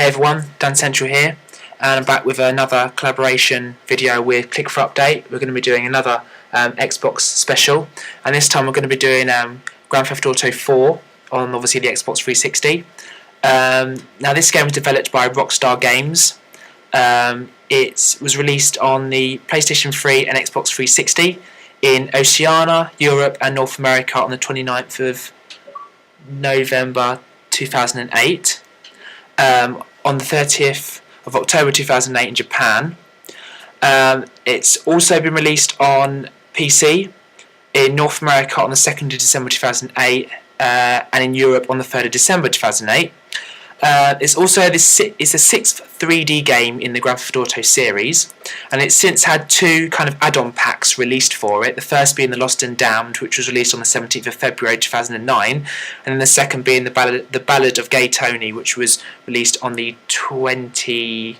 Hey everyone, Dancentral here, and I'm back with another collaboration video with Clickforupdate. We're going to be doing another Xbox special, and this time we're going to be doing Grand Theft Auto 4 on obviously the Xbox 360. Now this game was developed by Rockstar Games. It was released on the PlayStation 3 and Xbox 360 in Oceania, Europe and North America on the 29th of November 2008. On the 30th of October 2008 in Japan. It's also been released on PC in North America on the 2nd of December 2008 and in Europe on the 3rd of December 2008. It's also the sixth 3D game in the Grand Theft Auto series, and it's since had two kind of add-on packs released for it. The first being The Lost and Damned, which was released on the 17th of February 2009, and then the second being The Ballad of Gay Tony, which was released on the 29th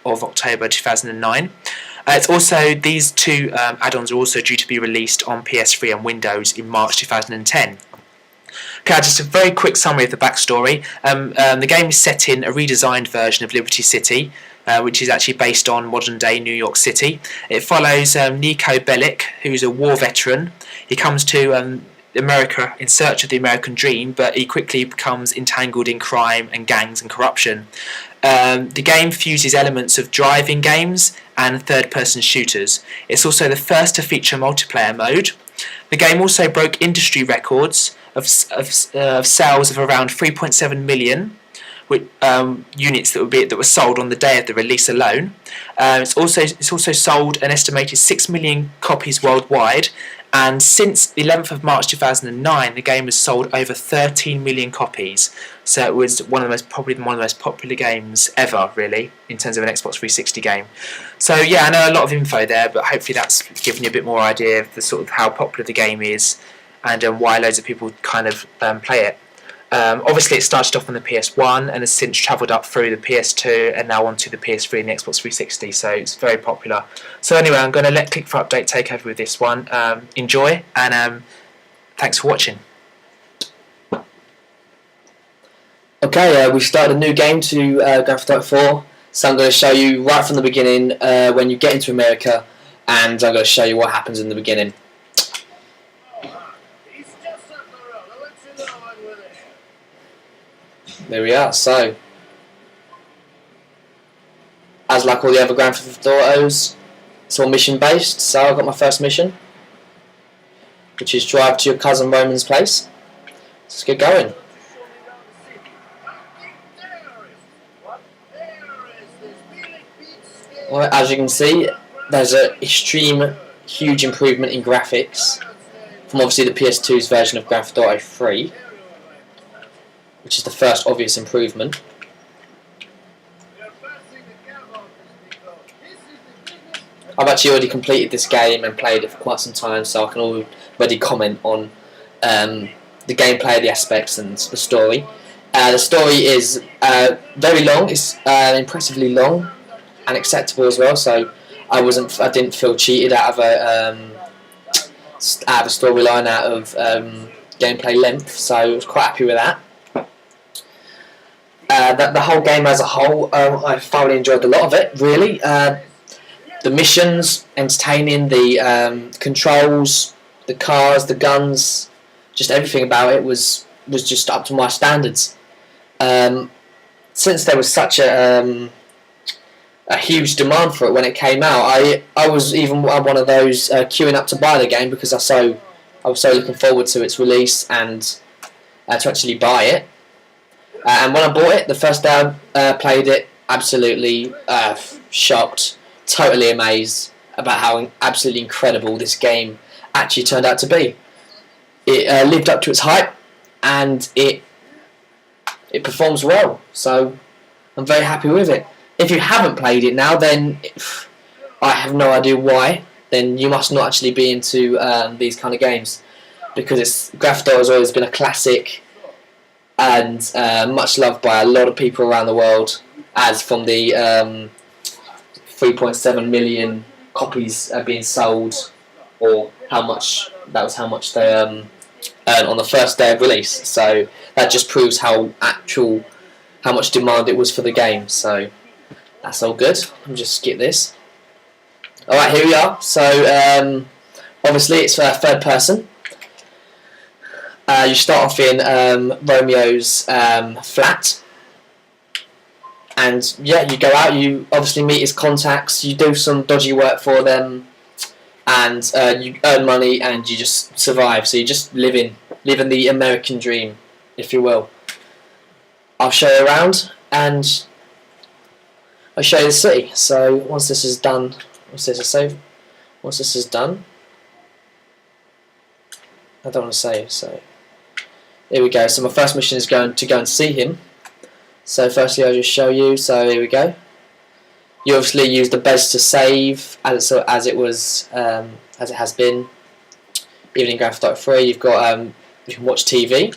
of October 2009. It's also, these two add-ons are also due to be released on PS3 and Windows in March 2010. Okay, just a very quick summary of the backstory. The game is set in a redesigned version of Liberty City, which is actually based on modern-day New York City. It follows Nico Bellic, who's a war veteran. He comes to America in search of the American dream, but he quickly becomes entangled in crime and gangs and corruption. The game fuses elements of driving games and third-person shooters. It's also the first to feature multiplayer mode. The game also broke industry records of sales of around 3.7 million units that were sold on the day of the release alone. It's also sold an estimated 6 million copies worldwide, and since the 11th of March 2009, the game has sold over 13 million copies. So it was probably one of the most popular games ever, really, in terms of an Xbox 360 game. So yeah, I know a lot of info there, but hopefully that's given you a bit more idea of the sort of how popular the game is and why loads of people kind of play it. Obviously it started off on the PS1 and has since travelled up through the PS2 and now onto the PS3 and the Xbox 360, so it's very popular. So anyway, I'm going to let Clickforupdate take over with this one. Enjoy, and thanks for watching. Okay, we started a new game to Grand Theft Auto 4, so I'm going to show you right from the beginning when you get into America, and I'm going to show you what happens in the beginning. There we are. So, as like all the other Grand Theft Autos, it's all mission based. So I got my first mission, which is drive to your cousin Roman's place. Let's get going. Well, as you can see, there's an extreme, huge improvement in graphics from obviously the PS2's version of Grand Theft Auto 3. Which is the first obvious improvement. I've actually already completed this game and played it for quite some time, so I can already comment on the gameplay, the aspects and the story. The story is very long, it's impressively long and acceptable as well, so I didn't feel cheated out of a storyline, out of gameplay length, so I was quite happy with that. The whole game as a whole, I thoroughly enjoyed a lot of it, really. The missions, entertaining, the controls, the cars, the guns, just everything about it was just up to my standards. Since there was such a huge demand for it when it came out, I was even one of those queuing up to buy the game because I was so looking forward to its release and to actually buy it. And when I bought it, the first day I played it, absolutely shocked, totally amazed about how absolutely incredible this game actually turned out to be. It lived up to its hype, and it performs well, so I'm very happy with it. If you haven't played it now, then I have no idea why, then you must not actually be into these kind of games, because Grand Theft Auto has always been a classic and much loved by a lot of people around the world, as from the 3.7 million copies being sold, or how much they earned on the first day of release. So that just proves how how much demand it was for the game. So that's all good. Let me just skip this. Alright, here we are. So obviously it's third person. You start off in Romeo's flat. And yeah, you go out, you obviously meet his contacts, you do some dodgy work for them, and you earn money and you just survive. So you just living the American dream, if you will. I'll show you around and I'll show you the city. So once this is done, once this is done, I don't want to save. So here we go. So my first mission is going to go and see him. So firstly, I'll just show you. So here we go. You obviously use the beds to save, as it has been. Even in Grand Theft Auto 3, you've got you can watch TV.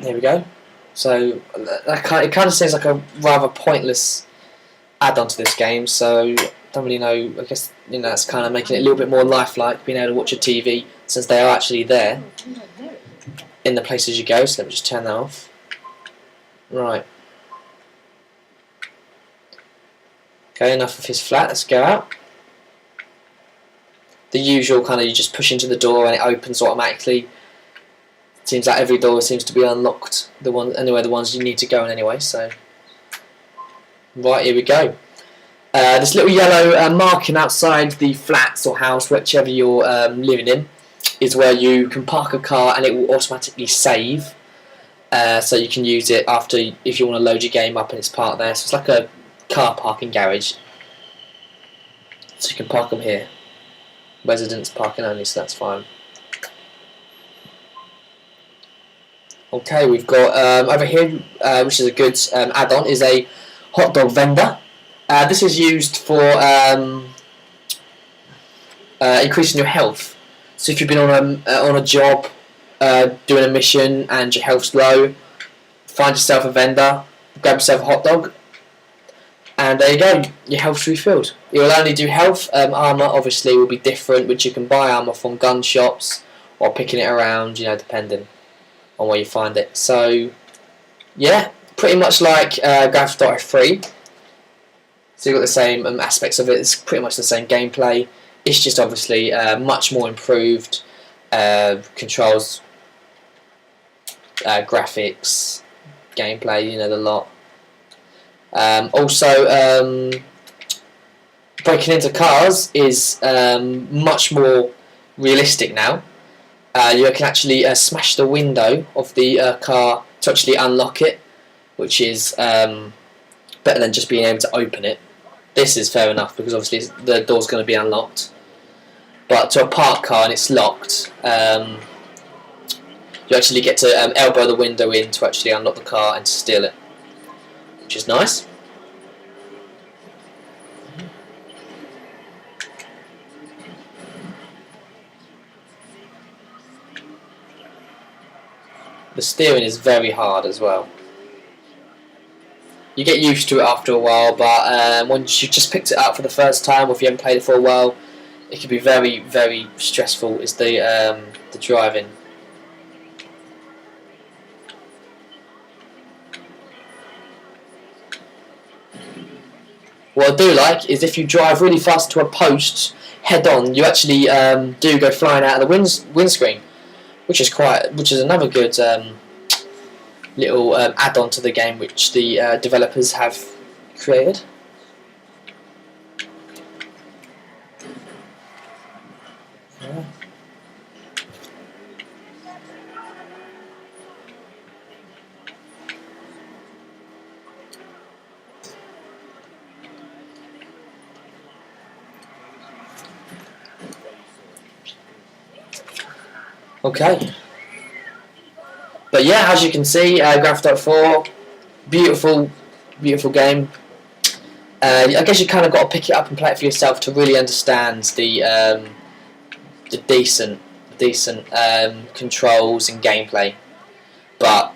There we go. So it kind of seems like a rather pointless add-on to this game. So don't really know. I guess that's kind of making it a little bit more lifelike, being able to watch a TV since they are actually there in the places you go. So let me just turn that off. Right. Okay, enough of his flat. Let's go out. The usual kind of, you just push into the door and it opens automatically. Seems like every door seems to be unlocked. The ones you need to go in anyway. So, right, here we go. This little yellow marking outside the flats or house, whichever you're living in, is where you can park a car and it will automatically save. So you can use it after if you want to load your game up and it's parked there. So it's like a car parking garage. So you can park them here. Residents parking only, so that's fine. Okay, we've got over here, which is a good add-on, is a hot dog vendor. This is used for increasing your health. So if you've been on a job, doing a mission, and your health's low, find yourself a vendor, grab yourself a hot dog, and there you go. Your health's refilled. It will only do health. Armor obviously will be different, which you can buy armor from gun shops or picking it around, depending on where you find it. So yeah, pretty much like Grand Theft Auto 3. So you've got the same aspects of it. It's pretty much the same gameplay. It's just obviously much more improved. Controls, graphics, gameplay, the lot. Also, breaking into cars is much more realistic now. You can actually smash the window of the car to actually unlock it, which is better than just being able to open it. This is fair enough because obviously the door's going to be unlocked. But to a parked car and it's locked, you actually get to elbow the window in to actually unlock the car and steal it, which is nice. The steering is very hard as well. You get used to it after a while, but once you've just picked it up for the first time, or if you haven't played it for a while, it can be very, very stressful. Is the driving. What I do like is if you drive really fast to a post head on, you actually do go flying out of the windscreen, which is another good little add-on to the game, which the developers have created. Yeah. Okay. But yeah, as you can see, Grand Theft Auto 4, beautiful, beautiful game. I guess you kind of got to pick it up and play it for yourself to really understand the decent controls and gameplay. But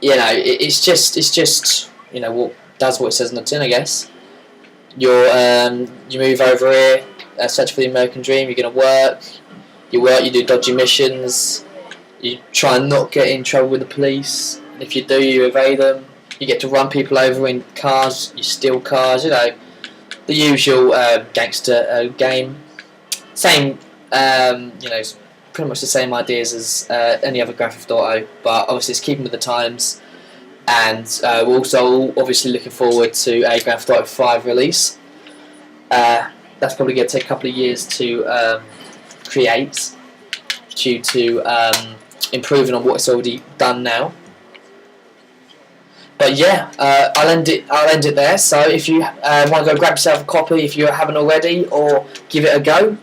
it's just what does what it says on the tin, I guess. You move over here, search for the American dream. You're gonna work. you work, you do dodgy missions, you try and not get in trouble with the police. If you do, you evade them. You get to run people over in cars, you steal cars, you know, the usual gangster game. Same, you know, pretty much the same ideas as any other Grand Theft Auto, but obviously it's keeping with the times. And we're also obviously looking forward to a Grand Theft Auto 5 release. That's probably going to take a couple of years to create, due to improving on what's already done now. But yeah, I'll end it there. So if you want to go grab yourself a copy, if you haven't already, or give it a go,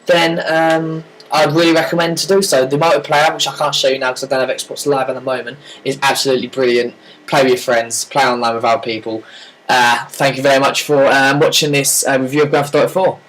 then I'd really recommend to do so. The multiplayer, which I can't show you now because I don't have Xbox Live at the moment, is absolutely brilliant. Play with your friends, play online with other people. Thank you very much for watching this review of Grand Theft Auto 4.